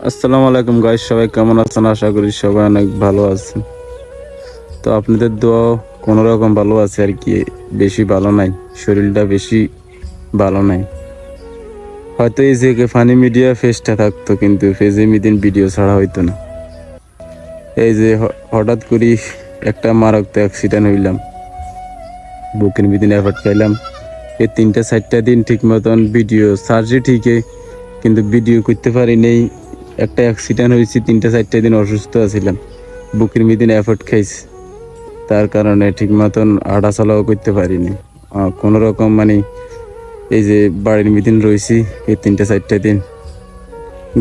আসসালামু আলাইকুম গাইস, সবাই কেমন আছেন? আশা করি সবাই অনেক ভালো আছেন। তো আপনাদের দোয়া কোনো রকম ভালো আছে আর কি, বেশি ভালো নাই, শরীরটা বেশি ভালো নাই। হয়তো এই যে ফানি মিডিয়া ফেসটা থাকতো, কিন্তু ফেজে মিদিন ভিডিও ছাড়া হইতো না। এই যে হঠাৎ করে একটা মারাত্মক অ্যাক্সিডেন্ট হইলাম, বুকের মিদিন এফার্ট খাইলাম। এই 3-4টা দিন ঠিক মতন ভিডিও সার্জি ঠিকই, কিন্তু ভিডিও করতে পারি নেই। একটা অ্যাক্সিডেন্ট হয়েছে, 3-4টা দিন অসুস্থ আছিলাম, বুকের মিদিন এফোর্ট খাইছি, তার কারণে ঠিক মতন হাঁটাচলাও করতে পারিনি। কোনো রকম মানে এই যে বাড়ির মিদিন রয়েছি এই 3-4টা দিন,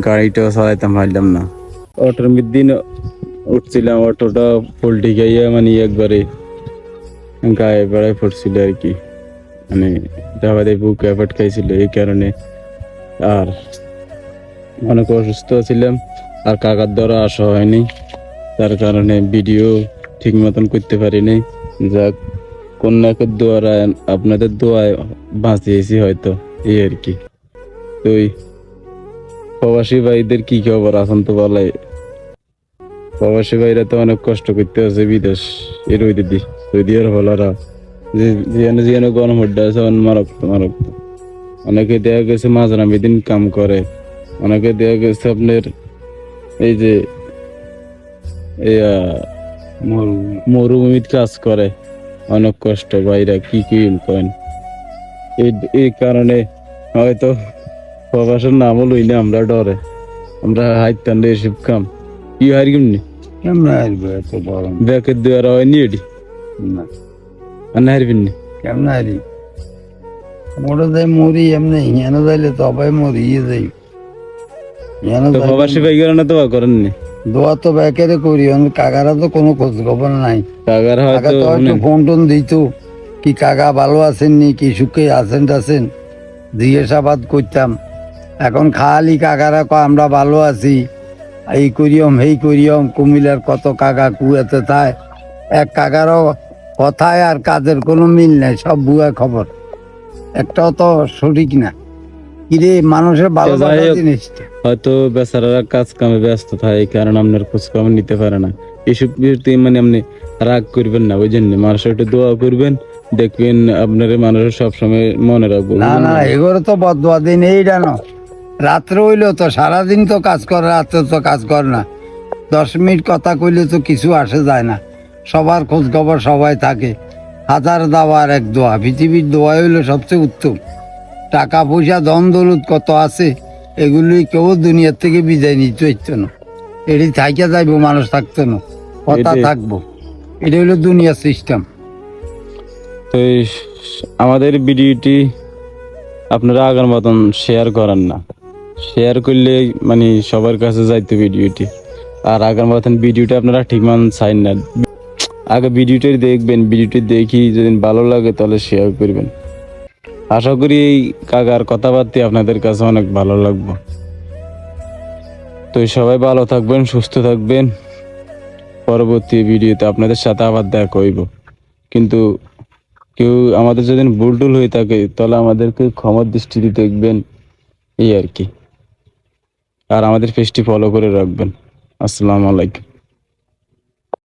গাড়িটাও চালাইতাম পারলাম না। অটোর মিদিন উঠছিলাম, অটোটা পোল্টি গাইয়া মানে একবারে গায়ে বেড়ায় পড়ছিল আর কি, মানে যাবাদে বুক এফোর্ট খাইছিল এই কারণে। আর অনেক অসুস্থ ছিলাম, আর কাকার দ্বারা আসা হয়নি, তার কারণে ভিডিও ঠিক মতন করতে পারিনি। যাক, কন্যাকের দোয়ারা আপনাদের দোয়ায় বাঁচিয়েছি হয়তো, এই আর কি। তো প্রবাসী ভাইদের কি খবর এখন তো বলাই? প্রবাসী ভাইরা তো অনেক কষ্ট করতে আছে বিদেশ এর ওই দিদি সৌদি আরব হলারা, যেখানে যেখানে গরম হড্ডা আছে মারাত্মক। অনেকে দেয়া গেছে মাঝরামি দিন কাম করে, অনেকে দেয়া গেছে আপনার এই যে মরুভূমিতে কাজ করে, অনেক কষ্ট বাইরা কি কি করেন। এই কারণে হয়তো প্রবাসের নামও লই না, আমরা ডরে, আমরা হাইতান এসব কাম কি হার কেমনি কেমনে আসবে এত গরম? ব্যাকের দেওয়ার হয়নি এটি না, আর না হারবেন নি। কেমনে হারি? মোটা যাই মরি এমনি, হেন যাইলে তো অবাই মরি যাই। তো প্রবাসী ভাই কারণে তো করেন নি, দোয়া তো ব্যাকেরে করি, কাকারা তো কোনো খোঁজ খবর নাই। টাকার কাকা হয়তো তো হয়তো ফোন টোন দিত, কি কাকা ভালো আছেন নি, কি সুখে আছেন টাছেন, জিজ্ঞাসাবাদ করতাম। এখন খালি কাকারা কয় আমরা ভালো আছি, এই করিয়ম এই করিয়ম। কুমিল্লার কত কাকা কুয়াতে থায়, এক কাকারও কথায় আর কাজের কোনো মিল নাই, সব ভুয়া খবর, একটাও তো সঠিক না। কিরে মানুষের ভালোবাসা জিনিসটা। হয়তো বেচারারা কাজ কামে ব্যস্ত থাকে, এই কারণে আপনার খোঁজ খবর নিতে পারে না। এসব বিষয়তে মানে আপনি রাগ করবেন না, ওই জন্য মানুষের একটু দোয়া করবেন, দেখবেন আপনার মানুষের সবসময় মনে রাখবো। না না, এগুলো তো বদুয়া দিন এই জানো, রাত্রে হইলেও তো সারাদিন তো কাজ করে, রাত্রে তো কাজ করে না। 10 মিনিট কথা কইলে তো কিছু আসে যায় না, সবার খোঁজ খবর সবাই থাকে। হাজার দাওয়া আর এক দোয়া, পৃথিবীর দোয়া হইলো সবচেয়ে উত্তম। টাকা পয়সা ধন দৌলত কত আছে, এগুলি কেউ দুনিয়ার থেকে বিদায় নিতে হইতো না, এটি থাইকা যাইবো, মানুষ থাকতো না, কথা থাকবো। এটা হইলো দুনিয়ার সিস্টেম। তো আমাদের ভিডিওটি আপনারা আগের মতন শেয়ার করেন না, শেয়ার করলে মানে সবার কাছে যাইতো ভিডিওটি। আর আগের মতন ভিডিওটা আপনারা ঠিক মতন চাইন না, আগে ভিডিওটি দেখবেন, ভিডিওটি দেখি যদি ভালো লাগে তাহলে শেয়ার করবেন। আশা করি এই কাকার কথাবার্তা আপনাদের কাছে অনেক ভালো লাগবে। তো সবাই ভালো থাকবেন, সুস্থ থাকবেন। পরবর্তী ভিডিওতে আপনাদের সাথে আবার দেখা হইব, কিন্তু কেউ আমাদের যদি ভুল টুল হয়ে থাকে তাহলে আমাদেরকে ক্ষমার দৃষ্টিতে দেখবেন, এই আর কি। আর আমাদের পেজটি ফলো করে রাখবেন। আসসালামু আলাইকুম।